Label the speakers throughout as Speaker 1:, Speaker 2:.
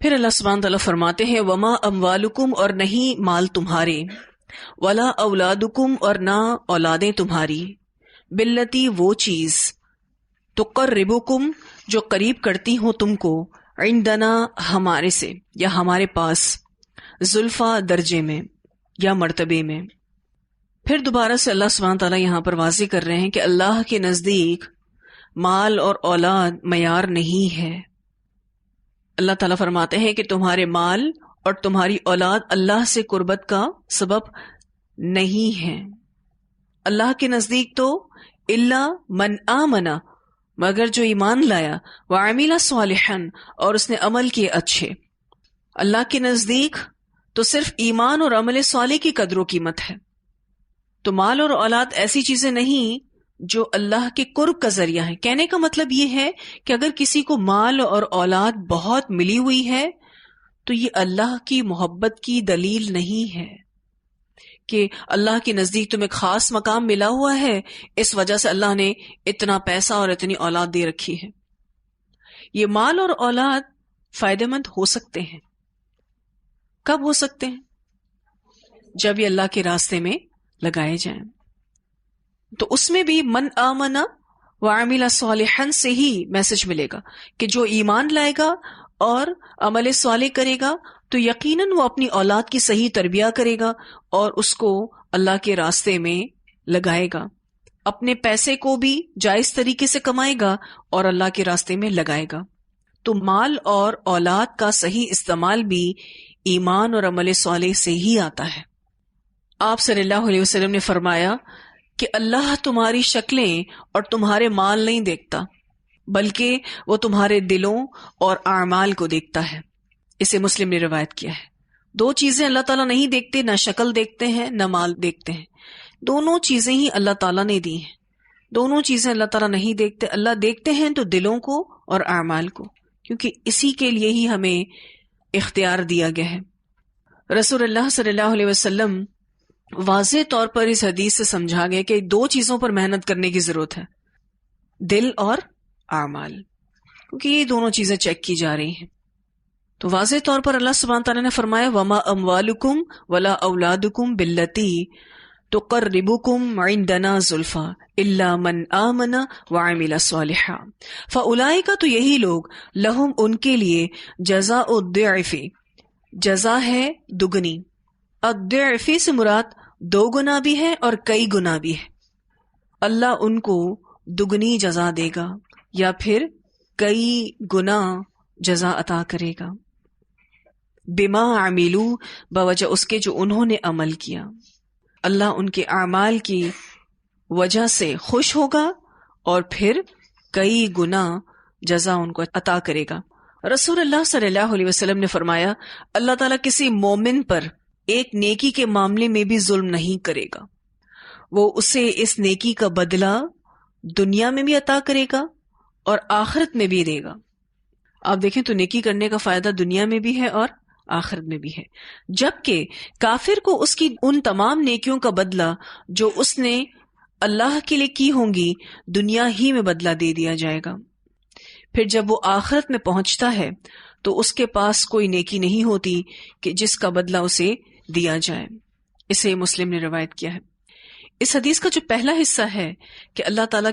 Speaker 1: پھر اللہ سبحانہ تعالیٰ فرماتے ہیں وما اموالکم، اور نہیں مال تمہارے، ولا اولادکم، اور نہ اولادیں تمہاری، باللتی وہ چیز، تقربکم جو قریب کرتی ہوں تم کو، عندنا ہمارے سے یا ہمارے پاس، زلفا درجے میں یا مرتبے میں۔ پھر دوبارہ سے اللہ سبحانہ تعالیٰ یہاں پر واضح کر رہے ہیں کہ اللہ کے نزدیک مال اور اولاد معیار نہیں ہے۔ اللہ تعالیٰ فرماتے ہیں کہ تمہارے مال اور تمہاری اولاد اللہ سے قربت کا سبب نہیں ہے۔ اللہ کے نزدیک تو الا من آمنا، مگر جو ایمان لایا، وعمل صالحا، اور اس نے عمل کیے اچھے۔ اللہ کے نزدیک تو صرف ایمان اور عمل صالح کی قدر و قیمت ہے۔ تو مال اور اولاد ایسی چیزیں نہیں جو اللہ کے قرب کا ذریعہ ہے۔ کہنے کا مطلب یہ ہے کہ اگر کسی کو مال اور اولاد بہت ملی ہوئی ہے تو یہ اللہ کی محبت کی دلیل نہیں ہے کہ اللہ کے نزدیک تمہیں خاص مقام ملا ہوا ہے، اس وجہ سے اللہ نے اتنا پیسہ اور اتنی اولاد دے رکھی ہے۔ یہ مال اور اولاد فائدہ مند ہو سکتے ہیں۔ کب ہو سکتے ہیں؟ جب یہ اللہ کے راستے میں لگائے جائیں۔ تو اس میں بھی من آمنا وعمل صالحا سے ہی میسج ملے گا کہ جو ایمان لائے گا اور عمل صالح کرے گا تو یقیناً وہ اپنی اولاد کی صحیح تربیہ کرے گا اور اس کو اللہ کے راستے میں لگائے گا، اپنے پیسے کو بھی جائز طریقے سے کمائے گا اور اللہ کے راستے میں لگائے گا۔ تو مال اور اولاد کا صحیح استعمال بھی ایمان اور عمل صالح سے ہی آتا ہے۔ آپ صلی اللہ علیہ وسلم نے فرمایا کہ اللہ تمہاری شکلیں اور تمہارے مال نہیں دیکھتا، بلکہ وہ تمہارے دلوں اور اعمال کو دیکھتا ہے۔ اسے مسلم نے روایت کیا ہے۔ دو چیزیں اللہ تعالیٰ نہیں دیکھتے، نہ شکل دیکھتے ہیں نہ مال دیکھتے ہیں، دونوں چیزیں ہی اللہ تعالیٰ نے دی ہیں۔ دونوں چیزیں اللہ تعالیٰ نہیں دیکھتے، اللہ دیکھتے ہیں تو دلوں کو اور اعمال کو، کیونکہ اسی کے لیے ہی ہمیں اختیار دیا گیا ہے۔ رسول اللہ صلی اللہ علیہ وسلم واضح طور پر اس حدیث سے سمجھا گیا کہ دو چیزوں پر محنت کرنے کی ضرورت ہے، دل اور اعمال، کیونکہ یہ دونوں چیزیں چیک کی جا رہی ہیں۔ تو واضح طور پر اللہ سبحانہ تعالیٰ نے فرمایا وما اموالکم ولا اولادکم باللتی تقربکم عندنا زلفا الا من آمن وعمل صالحا فاولئک، تو یہی لوگ، لہم ان کے لیے، جزاء الضعف، جزا ہے دگنی، الضعف سے مراد دو گنا بھی ہے اور کئی گنا بھی ہے۔ اللہ ان کو دگنی جزا دے گا یا پھر کئی گنا جزا عطا کرے گا، بما عملو، بوجہ اس کے جو انہوں نے عمل کیا۔ اللہ ان کے اعمال کی وجہ سے خوش ہوگا اور پھر کئی گنا جزا ان کو عطا کرے گا۔ رسول اللہ صلی اللہ علیہ وسلم نے فرمایا اللہ تعالیٰ کسی مومن پر ایک نیکی کے معاملے میں بھی ظلم نہیں کرے گا، وہ اسے اس نیکی کا بدلہ دنیا میں بھی عطا کرے گا اور آخرت میں بھی دے گا۔ آپ دیکھیں تو نیکی کرنے کا فائدہ دنیا میں بھی ہے اور آخرت میں بھی ہے، جبکہ کافر کو اس کی ان تمام نیکیوں کا بدلہ جو اس نے اللہ کے لیے کی ہوں گی دنیا ہی میں بدلہ دے دیا جائے گا۔ پھر جب وہ آخرت میں پہنچتا ہے تو اس کے پاس کوئی نیکی نہیں ہوتی کہ جس کا بدلہ اسے دیا جائے۔ اسے مسلم نے روایت کیا ہے۔ اس حدیث کا جو پہلا حصہ ہے کہ اللہ تعالیٰ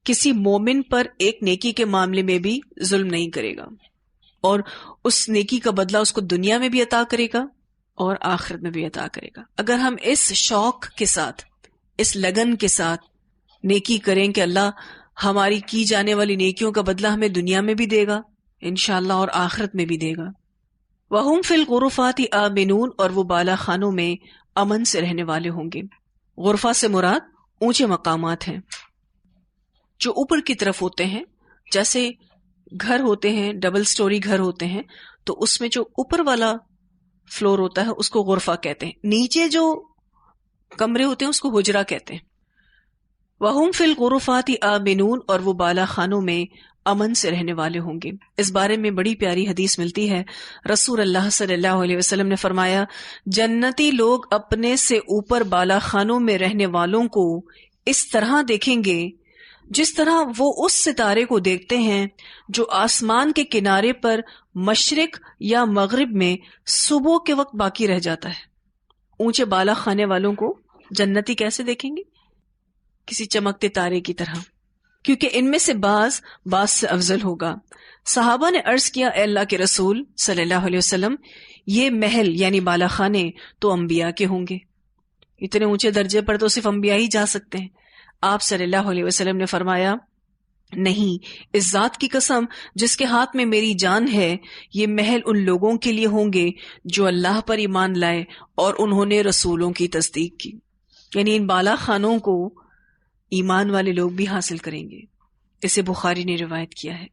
Speaker 1: کسی مومن پر ایک نیکی کے معاملے میں بھی ظلم نہیں کرے گا اور اس نیکی کا بدلہ اس کو دنیا میں بھی عطا کرے گا اور آخرت میں بھی عطا کرے گا۔ اگر ہم اس شوق کے ساتھ، اس لگن کے ساتھ نیکی کریں کہ اللہ ہماری کی جانے والی نیکیوں کا بدلہ ہمیں دنیا میں بھی دے گا انشاءاللہ اور آخرت میں بھی دے گا۔ وَهُمْ فِي الْغُرُفَاتِ آمِنُونَ، اور وہ بالا خانوں میں امن سے رہنے والے ہوں گے۔ غرفہ سے مراد اونچے مقامات ہیں جو اوپر کی طرف ہوتے ہیں، جیسے گھر ہوتے ہیں، ڈبل سٹوری گھر ہوتے ہیں، تو اس میں جو اوپر والا فلور ہوتا ہے اس کو غرفہ کہتے ہیں، نیچے جو کمرے ہوتے ہیں اس کو حجرہ کہتے ہیں۔ وَهُمْ فِي الْغُرُفَاتِ آمِنُونَ، اور وہ بالا خانوں میں امن سے رہنے والے ہوں گے۔ اس بارے میں بڑی پیاری حدیث ملتی ہے۔ رسول اللہ صلی اللہ علیہ وسلم نے فرمایا جنتی لوگ اپنے سے اوپر بالا خانوں میں رہنے والوں کو اس طرح دیکھیں گے جس طرح وہ اس ستارے کو دیکھتے ہیں جو آسمان کے کنارے پر مشرق یا مغرب میں صبح کے وقت باقی رہ جاتا ہے۔ اونچے بالا خانے والوں کو جنتی کیسے دیکھیں گے؟ کسی چمکتے تارے کی طرح، کیونکہ ان میں سے بعض سے افضل ہوگا۔ صحابہ نے عرض کیا، اے اللہ کے رسول صلی اللہ علیہ وسلم، یہ محل یعنی بالا خانے تو انبیاء کے ہوں گے، اتنے اونچے درجے پر تو صرف انبیاء ہی جا سکتے ہیں۔ آپ صلی اللہ علیہ وسلم نے فرمایا، نہیں، اس ذات کی قسم جس کے ہاتھ میں میری جان ہے، یہ محل ان لوگوں کے لیے ہوں گے جو اللہ پر ایمان لائے اور انہوں نے رسولوں کی تصدیق کی، یعنی ان بالا خانوں کو ایمان والے لوگ بھی حاصل کریں گے۔ اسے بخاری نے روایت کیا ہے۔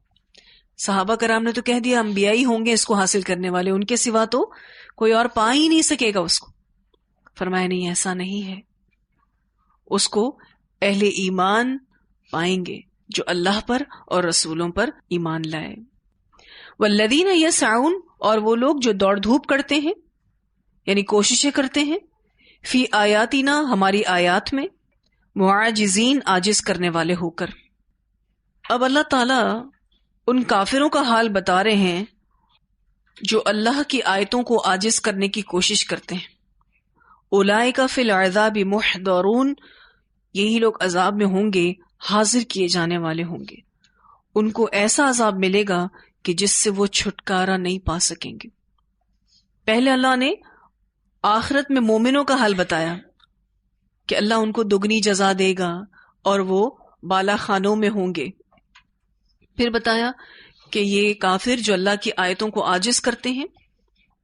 Speaker 1: صحابہ کرام نے تو کہہ دیا انبیاء ہی ہوں گے اس کو حاصل کرنے والے، ان کے سوا تو کوئی اور پا ہی نہیں سکے گا اس کو۔ فرمایا نہیں، ایسا نہیں ہے، اس کو اہل ایمان پائیں گے جو اللہ پر اور رسولوں پر ایمان لائے۔ والذین یسعون، اور وہ لوگ جو دوڑ دھوپ کرتے ہیں یعنی کوششیں کرتے ہیں، فی آیاتنا، ہماری آیات میں، معاجزین، عاجز کرنے والے ہو کر۔ اب اللہ تعالیٰ ان کافروں کا حال بتا رہے ہیں جو اللہ کی آیتوں کو عاجز کرنے کی کوشش کرتے ہیں۔ اولئک فی العذاب محضرون، یہی لوگ عذاب میں ہوں گے، حاضر کیے جانے والے ہوں گے۔ ان کو ایسا عذاب ملے گا کہ جس سے وہ چھٹکارا نہیں پا سکیں گے۔ پہلے اللہ نے آخرت میں مومنوں کا حال بتایا کہ اللہ ان کو دگنی جزا دے گا اور وہ بالا خانوں میں ہوں گے۔ پھر بتایا کہ یہ کافر جو اللہ کی آیتوں کو عاجز کرتے ہیں،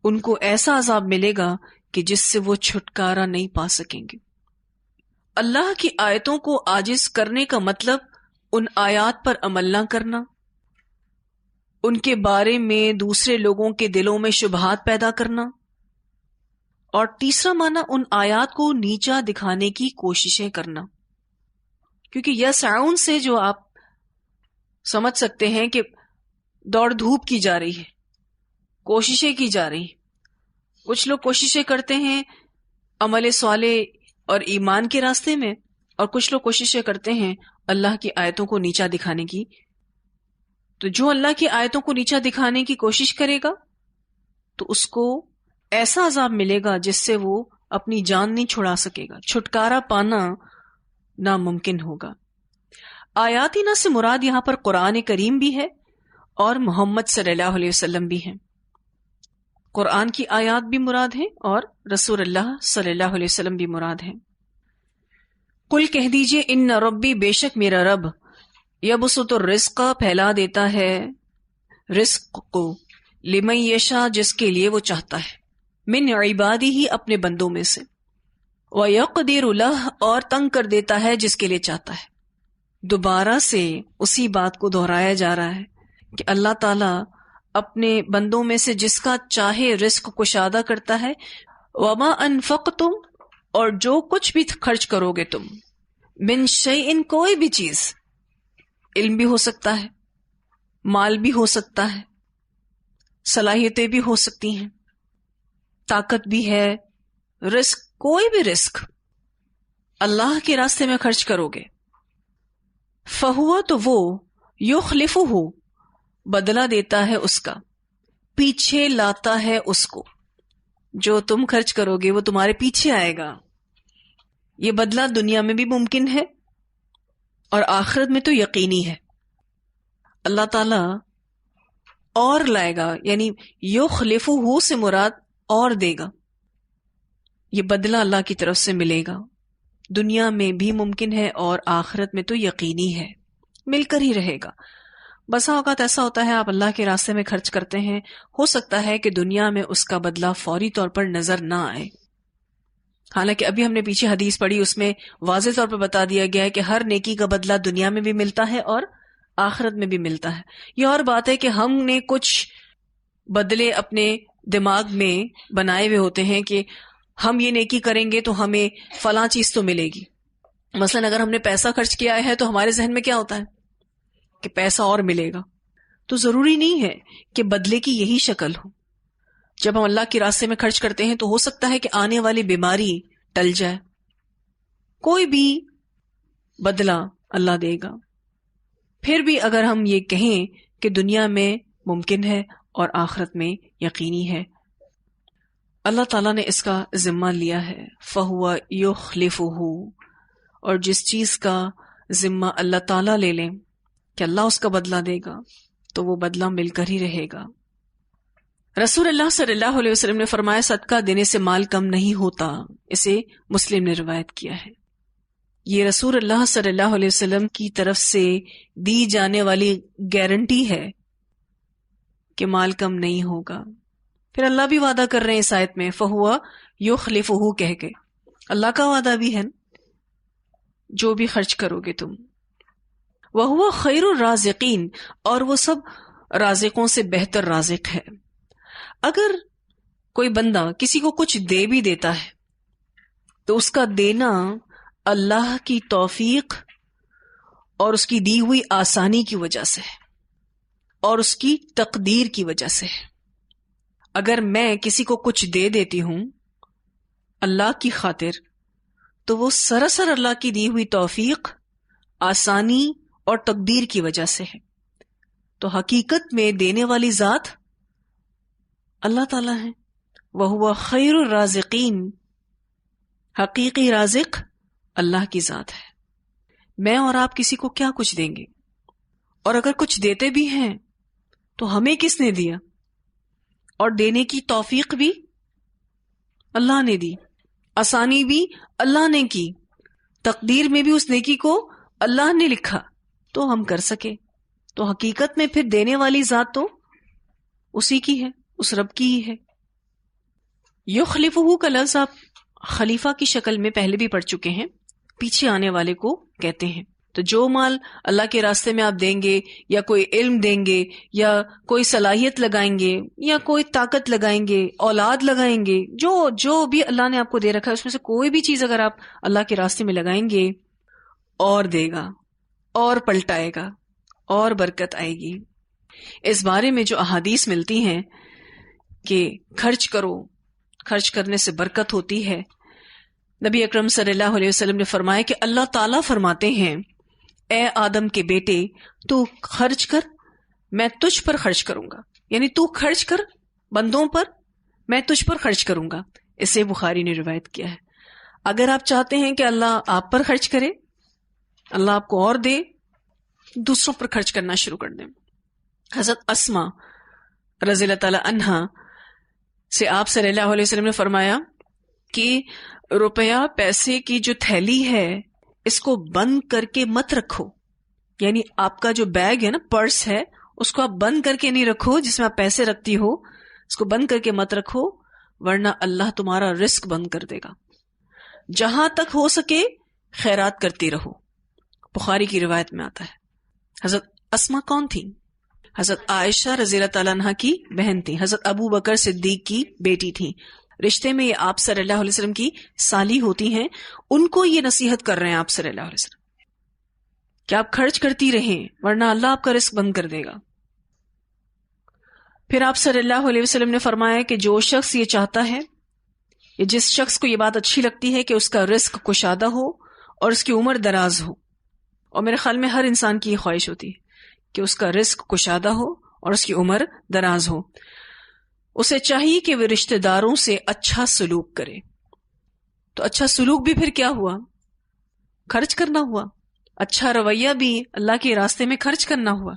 Speaker 1: ان کو ایسا عذاب ملے گا کہ جس سے وہ چھٹکارا نہیں پا سکیں گے۔ اللہ کی آیتوں کو عاجز کرنے کا مطلب ان آیات پر عمل نہ کرنا، ان کے بارے میں دوسرے لوگوں کے دلوں میں شبہات پیدا کرنا، اور تیسرا معنی ان آیات کو نیچا دکھانے کی کوششیں کرنا۔ کیونکہ یسعون سے جو آپ سمجھ سکتے ہیں کہ دوڑ دھوپ کی جا رہی ہے، کوششیں کی جا رہی ہیں۔ کچھ لوگ کوششیں کرتے ہیں عمل صالح اور ایمان کے راستے میں، اور کچھ لوگ کوششیں کرتے ہیں اللہ کی آیتوں کو نیچا دکھانے کی۔ تو جو اللہ کی آیتوں کو نیچا دکھانے کی کوشش کرے گا تو اس کو ایسا عذاب ملے گا جس سے وہ اپنی جان نہیں چھڑا سکے گا، چھٹکارا پانا ناممکن ہوگا۔ آیاتنا سے مراد یہاں پر قرآن کریم بھی ہے اور محمد صلی اللہ علیہ وسلم بھی ہیں۔ قرآن کی آیات بھی مراد ہیں اور رسول اللہ صلی اللہ علیہ وسلم بھی مراد ہیں۔ قل کہہ دیجئے، ان ربی، بے شک میرا رب، یبسط الرزق، پھیلا دیتا ہے رزق کو، لمن یشاء، جس کے لیے وہ چاہتا ہے، من عبادی، ہی اپنے بندوں میں سے، ویقدر لہ، اور تنگ کر دیتا ہے جس کے لیے چاہتا ہے۔ دوبارہ سے اسی بات کو دہرایا جا رہا ہے کہ اللہ تعالیٰ اپنے بندوں میں سے جس کا چاہے رزق کشادہ کرتا ہے۔ وما انفقتم، اور جو کچھ بھی خرچ کرو گے تم، من شیئن، کوئی بھی چیز، علم بھی ہو سکتا ہے، مال بھی ہو سکتا ہے، صلاحیتیں بھی ہو سکتی ہیں، طاقت بھی ہے، رزق، کوئی بھی رزق اللہ کے راستے میں خرچ کرو گے، فہو، تو وہ، یخلفہ، بدلہ دیتا ہے اس کا، پیچھے لاتا ہے اس کو۔ جو تم خرچ کرو گے وہ تمہارے پیچھے آئے گا۔ یہ بدلہ دنیا میں بھی ممکن ہے اور آخرت میں تو یقینی ہے۔ اللہ تعالی اور لائے گا، یعنی یخلفہ سے مراد اور دے گا۔ یہ بدلہ اللہ کی طرف سے ملے گا، دنیا میں بھی ممکن ہے اور آخرت میں تو یقینی ہے، مل کر ہی رہے گا۔ بسا اوقات ایسا ہوتا ہے آپ اللہ کے راستے میں خرچ کرتے ہیں، ہو سکتا ہے کہ دنیا میں اس کا بدلہ فوری طور پر نظر نہ آئے، حالانکہ ابھی ہم نے پیچھے حدیث پڑھی، اس میں واضح طور پر بتا دیا گیا ہے کہ ہر نیکی کا بدلہ دنیا میں بھی ملتا ہے اور آخرت میں بھی ملتا ہے۔ یہ اور بات ہے کہ ہم نے کچھ بدلے اپنے دماغ میں بنائے ہوئے ہوتے ہیں کہ ہم یہ نیکی کریں گے تو ہمیں فلاں چیز تو ملے گی۔ مثلا اگر ہم نے پیسہ خرچ کیا ہے تو ہمارے ذہن میں کیا ہوتا ہے کہ پیسہ اور ملے گا، تو ضروری نہیں ہے کہ بدلے کی یہی شکل ہو۔ جب ہم اللہ کے راستے میں خرچ کرتے ہیں تو ہو سکتا ہے کہ آنے والی بیماری ٹل جائے، کوئی بھی بدلہ اللہ دے گا، پھر بھی اگر ہم یہ کہیں کہ دنیا میں ممکن ہے اور آخرت میں یقینی ہے، اللہ تعالیٰ نے اس کا ذمہ لیا ہے، فَهُوَ يُخْلِفُهُ، اور جس چیز کا ذمہ اللہ تعالیٰ لے لیں کہ اللہ اس کا بدلہ دے گا تو وہ بدلہ مل کر ہی رہے گا۔ رسول اللہ صلی اللہ علیہ وسلم نے فرمایا صدقہ دینے سے مال کم نہیں ہوتا، اسے مسلم نے روایت کیا ہے۔ یہ رسول اللہ صلی اللہ علیہ وسلم کی طرف سے دی جانے والی گارنٹی ہے کہ مال کم نہیں ہوگا۔ پھر اللہ بھی وعدہ کر رہے ہیں اس آیت میں، فَهُوَ يُخْلِفُهُ کہہ کے، اللہ کا وعدہ بھی ہے جو بھی خرچ کرو گے تم۔ وَهُوَ خَيْرُ الرَّازِقِينَ، اور وہ سب رازقوں سے بہتر رازق ہے۔ اگر کوئی بندہ کسی کو کچھ دے بھی دیتا ہے تو اس کا دینا اللہ کی توفیق اور اس کی دی ہوئی آسانی کی وجہ سے ہے اور اس کی تقدیر کی وجہ سے ہے۔ اگر میں کسی کو کچھ دے دیتی ہوں اللہ کی خاطر تو وہ سراسر اللہ کی دی ہوئی توفیق، آسانی اور تقدیر کی وجہ سے ہے۔ تو حقیقت میں دینے والی ذات اللہ تعالیٰ ہے۔ وَهُوَ خَيْرُ الرَّازِقِينَ، حقیقی رازق اللہ کی ذات ہے۔ میں اور آپ کسی کو کیا کچھ دیں گے؟ اور اگر کچھ دیتے بھی ہیں تو ہمیں کس نے دیا؟ اور دینے کی توفیق بھی اللہ نے دی، آسانی بھی اللہ نے کی، تقدیر میں بھی اس نیکی کو اللہ نے لکھا تو ہم کر سکے۔ تو حقیقت میں پھر دینے والی ذات تو اسی کی ہے، اس رب کی ہی ہے۔ یخلفہ کا لفظ آپ خلیفہ کی شکل میں پہلے بھی پڑھ چکے ہیں، پیچھے آنے والے کو کہتے ہیں۔ تو جو مال اللہ کے راستے میں آپ دیں گے یا کوئی علم دیں گے یا کوئی صلاحیت لگائیں گے یا کوئی طاقت لگائیں گے، اولاد لگائیں گے، جو بھی اللہ نے آپ کو دے رکھا ہے اس میں سے کوئی بھی چیز اگر آپ اللہ کے راستے میں لگائیں گے، اور دے گا اور پلٹائے گا اور برکت آئے گی۔ اس بارے میں جو احادیث ملتی ہیں کہ خرچ کرو، خرچ کرنے سے برکت ہوتی ہے، نبی اکرم صلی اللہ علیہ وسلم نے فرمایا کہ اللہ تعالیٰ فرماتے ہیں، اے آدم کے بیٹے تو خرچ کر، میں تجھ پر خرچ کروں گا، یعنی تو خرچ کر بندوں پر، میں تجھ پر خرچ کروں گا۔ اسے بخاری نے روایت کیا ہے۔ اگر آپ چاہتے ہیں کہ اللہ آپ پر خرچ کرے، اللہ آپ کو اور دے، دوسروں پر خرچ کرنا شروع کر دیں۔ حضرت اسما رضی اللہ تعالی عنہا سے آپ صلی اللہ علیہ وسلم نے فرمایا کہ روپیہ پیسے کی جو تھیلی ہے اس کو بند کر کے مت رکھو، یعنی آپ کا جو بیگ ہے نا، پرس ہے، اس کو آپ بند کر کے نہیں رکھو جس میں آپ پیسے رکھتی ہو، اس کو بند کر کے مت رکھو ورنہ اللہ تمہارا رزق بند کر دے گا۔ جہاں تک ہو سکے خیرات کرتی رہو، بخاری کی روایت میں آتا ہے۔ حضرت اسما کون تھی؟ حضرت عائشہ رضی اللہ تعالیٰ عنہ کی بہن تھی، حضرت ابو بکر صدیق کی بیٹی تھی، رشتے میں یہ آپ صلی اللہ علیہ وسلم کی سالی ہوتی ہیں۔ ان کو یہ نصیحت کر رہے ہیں آپ صلی اللہ علیہ وسلم کہ آپ خرچ کرتی رہیں ورنہ اللہ آپ کا رزق بند کر دے گا۔ پھر آپ صلی اللہ علیہ وسلم نے فرمایا کہ جو شخص یہ چاہتا ہے، یا جس شخص کو یہ بات اچھی لگتی ہے کہ اس کا رزق کشادہ ہو اور اس کی عمر دراز ہو، اور میرے خیال میں ہر انسان کی یہ خواہش ہوتی ہے کہ اس کا رزق کشادہ ہو اور اس کی عمر دراز ہو، اسے چاہیے کہ وہ رشتہ داروں سے اچھا سلوک کرے۔ تو اچھا سلوک بھی پھر کیا ہوا؟ خرچ کرنا ہوا۔ اچھا رویہ بھی اللہ کے راستے میں خرچ کرنا ہوا۔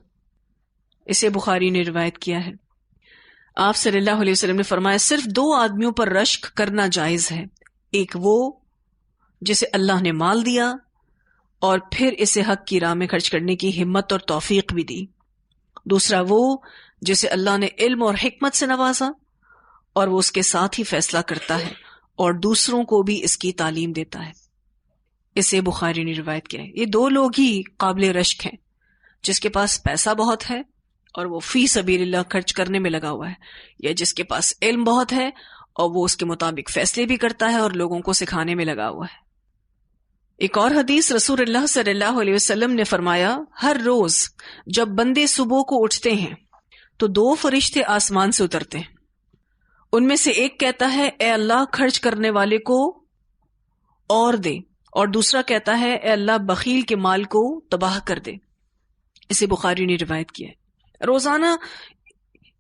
Speaker 1: اسے بخاری نے روایت کیا ہے۔ آپ صلی اللہ علیہ وسلم نے فرمایا صرف 2 آدمیوں پر رشک کرنا جائز ہے، ایک وہ جسے اللہ نے مال دیا اور پھر اسے حق کی راہ میں خرچ کرنے کی ہمت اور توفیق بھی دی، دوسرا وہ جسے اللہ نے علم اور حکمت سے نوازا اور وہ اس کے ساتھ ہی فیصلہ کرتا ہے اور دوسروں کو بھی اس کی تعلیم دیتا ہے۔ اسے بخاری نے روایت کیا ہے۔ یہ 2 لوگ ہی قابل رشک ہیں، جس کے پاس پیسہ بہت ہے اور وہ فی سبیل اللہ خرچ کرنے میں لگا ہوا ہے، یا جس کے پاس علم بہت ہے اور وہ اس کے مطابق فیصلے بھی کرتا ہے اور لوگوں کو سکھانے میں لگا ہوا ہے۔ ایک اور حدیث رسول اللہ صلی اللہ علیہ وسلم نے فرمایا ہر روز جب بندے صبح کو اٹھتے ہیں تو 2 فرشتے آسمان سے اترتے ہیں، ان میں سے ایک کہتا ہے اے اللہ خرچ کرنے والے کو اور دے، اور دوسرا کہتا ہے اے اللہ بخیل کے مال کو تباہ کر دے۔ اسے بخاری نے روایت کیا ہے۔ روزانہ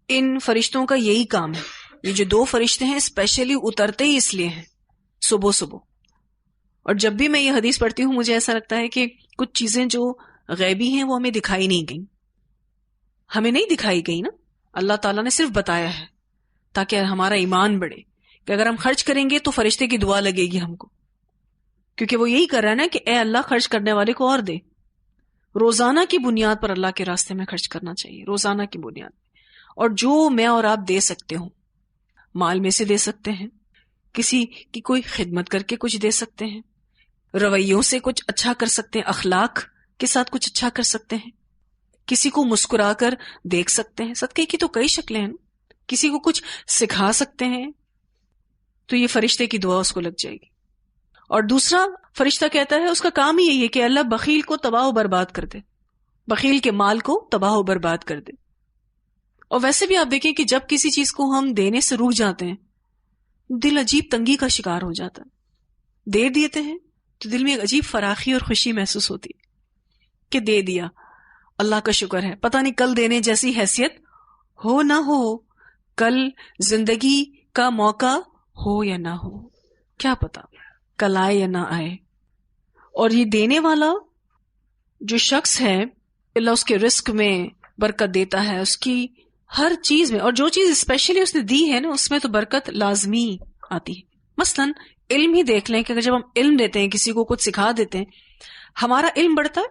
Speaker 1: ان فرشتوں کا یہی کام ہے، یہ جو 2 فرشتے ہیں اسپیشلی اترتے ہی اس لیے ہیں صبح صبح۔ اور جب بھی میں یہ حدیث پڑھتی ہوں مجھے ایسا لگتا ہے کہ کچھ چیزیں جو غیبی ہیں وہ ہمیں دکھائی نہیں گئیں، ہمیں نہیں دکھائی گئی نا، اللہ تعالیٰ نے صرف بتایا ہے تاکہ ہمارا ایمان بڑھے کہ اگر ہم خرچ کریں گے تو فرشتے کی دعا لگے گی ہم کو، کیونکہ وہ یہی کر رہا ہے نا کہ اے اللہ خرچ کرنے والے کو اور دے۔ روزانہ کی بنیاد پر اللہ کے راستے میں خرچ کرنا چاہیے، روزانہ کی بنیاد پر۔ اور جو میں اور آپ دے سکتے ہوں، مال میں سے دے سکتے ہیں، کسی کی کوئی خدمت کر کے کچھ دے سکتے ہیں، رویوں سے کچھ اچھا کر سکتے ہیں، اخلاق کے ساتھ کچھ اچھا کر سکتے ہیں، کسی کو مسکرا کر دیکھ سکتے ہیں۔ صدقے کی تو کئی شکلیں ہیں، کسی کو کچھ سکھا سکتے ہیں تو یہ فرشتے کی دعا اس کو لگ جائے گی۔ اور دوسرا فرشتہ کہتا ہے اس کا کام ہی یہی ہے کہ اللہ بخیل کو تباہ و برباد کر دے، بخیل کے مال کو تباہ و برباد کر دے۔ اور ویسے بھی آپ دیکھیں کہ جب کسی چیز کو ہم دینے سے رک جاتے ہیں دل عجیب تنگی کا شکار ہو جاتا ہے۔ دے دیتے ہیں تو دل میں ایک عجیب فراخی اور خوشی محسوس ہوتی ہے کہ دے دیا، اللہ کا شکر ہے۔ پتہ نہیں کل دینے جیسی حیثیت ہو نہ ہو، کل زندگی کا موقع ہو یا نہ ہو، کیا پتا کل آئے یا نہ آئے۔ اور یہ دینے والا جو شخص ہے اللہ اس کے رزق میں برکت دیتا ہے، اس کی ہر چیز میں، اور جو چیز اسپیشلی اس نے دی ہے نا اس میں تو برکت لازمی آتی ہے۔ مثلا علم ہی دیکھ لیں کہ اگر جب ہم علم دیتے ہیں، کسی کو کچھ سکھا دیتے ہیں، ہمارا علم بڑھتا ہے،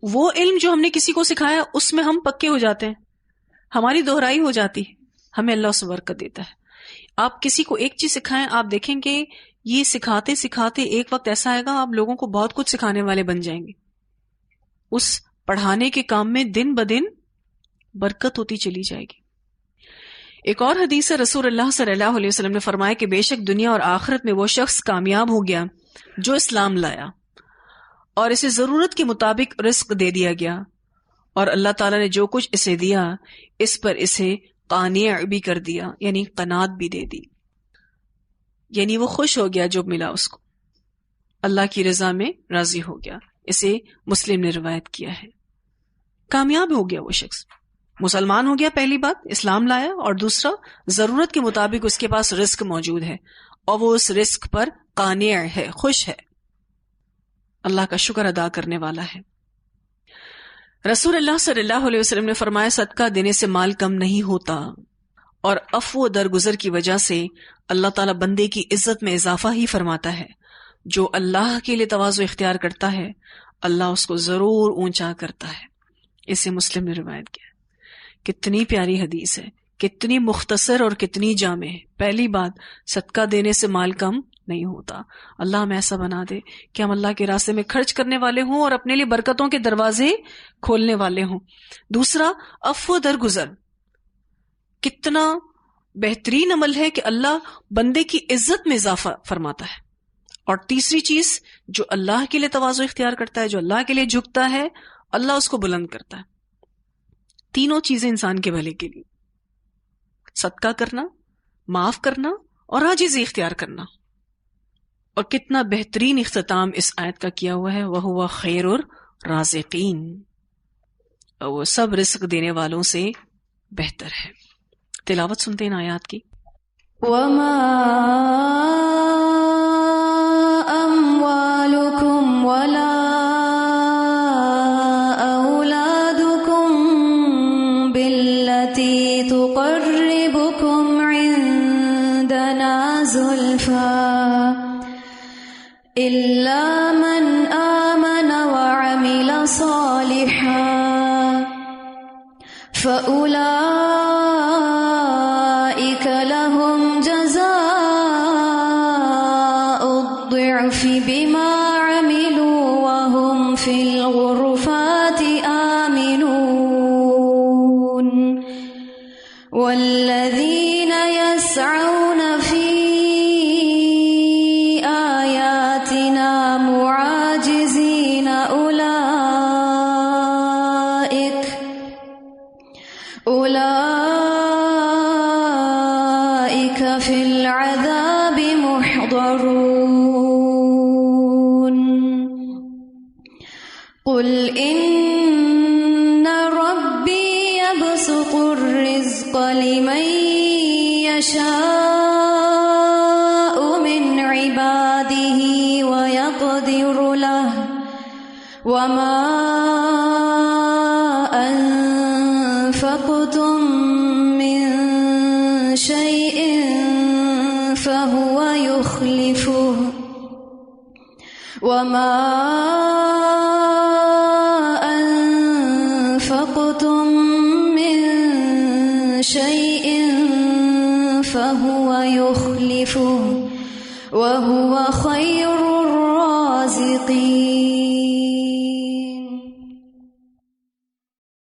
Speaker 1: وہ علم جو ہم نے کسی کو سکھایا اس میں ہم پکے ہو جاتے ہیں، ہماری دہرائی ہو جاتی ہے، ہمیں اللہ اس برکت دیتا ہے۔ آپ کسی کو ایک چیز سکھائیں، آپ دیکھیں گے یہ سکھاتے سکھاتے ایک وقت ایسا آئے گا آپ لوگوں کو بہت کچھ سکھانے والے بن جائیں گے۔ اس پڑھانے کے کام میں دن بدن برکت ہوتی چلی جائے گی۔ ایک اور حدیث ہے، رسول اللہ صلی اللہ علیہ وسلم نے فرمایا کہ بے شک دنیا اور آخرت میں وہ شخص کامیاب ہو گیا جو اسلام لایا اور اسے ضرورت کے مطابق رزق دے دیا گیا، اور اللہ تعالیٰ نے جو کچھ اسے دیا اس پر اسے قانع بھی کر دیا، یعنی قناعت بھی دے دی، یعنی وہ خوش ہو گیا جو ملا اس کو، اللہ کی رضا میں راضی ہو گیا۔ اسے مسلم نے روایت کیا ہے۔ کامیاب ہو گیا وہ شخص، مسلمان ہو گیا، پہلی بات اسلام لایا، اور دوسرا ضرورت کے مطابق اس کے پاس رزق موجود ہے اور وہ اس رزق پر قانع ہے، خوش ہے، اللہ کا شکر ادا کرنے والا ہے۔ رسول اللہ صلی اللہ علیہ وسلم نے فرمایا صدقہ دینے سے مال کم نہیں ہوتا، اور عفو درگزر کی وجہ سے اللہ تعالیٰ بندے کی عزت میں اضافہ ہی فرماتا ہے۔ جو اللہ کے لیے تواضع اختیار کرتا ہے اللہ اس کو ضرور اونچا کرتا ہے۔ اسے مسلم نے روایت کیا۔ کتنی پیاری حدیث ہے، کتنی مختصر اور کتنی جامع ہے۔ پہلی بات، صدقہ دینے سے مال کم نہیں ہوتا، اللہ ہمیں ایسا بنا دے کہ ہم اللہ کے راستے میں خرچ کرنے والے ہوں اور اپنے لیے برکتوں کے دروازے کھولنے والے ہوں۔ دوسرا، عفو درگزر، کتنا بہترین عمل ہے کہ اللہ بندے کی عزت میں اضافہ فرماتا ہے۔ اور تیسری چیز، جو اللہ کے لیے تواضع اختیار کرتا ہے، جو اللہ کے لیے جھکتا ہے، اللہ اس کو بلند کرتا ہے۔ تینوں چیزیں انسان کے بھلے کے لیے، صدقہ کرنا، معاف کرنا اور عاجزی اختیار کرنا۔ اور کتنا بہترین اختتام اس آیت کا کیا ہوا ہے، وَهُوَ خَيْرُ الرَّازِقِينَ، اور وہ سب رزق دینے والوں سے بہتر ہے۔ تلاوت سنتے ہیں آیات کی۔
Speaker 2: وَمَا أَمْوَالُكُمْ وَلَا أَوْلَادُكُمْ بِالَّتِي تُقَرِّبُكُمْ عِندَنَا زُلْفَىٰ إِلَّا مَنْ آمَنَ وَعَمِلَ صَالِحًا فَأُولَٰئِكَ لَهُمْ جَزَاءُ الضِّعْفِ بِمَا عَمِلُوا وَهُمْ فِي الْغُرُفَاتِ آمِنُونَ وَالَّذِينَ يَسْعَوْنَ فِي آيَاتِنَا مُعَاجِزِينَ أُولَئِكَ فِي الْعَذَابِ مُحْضَرُونَ قُلْ إِنَّ يبسط الرزق لمن يشاء من عباده ويقدر له وما أنفقتم من شيء فهو يخلفه وما أنفقتم من شيء فهو يخلفه وهو خير الرازقين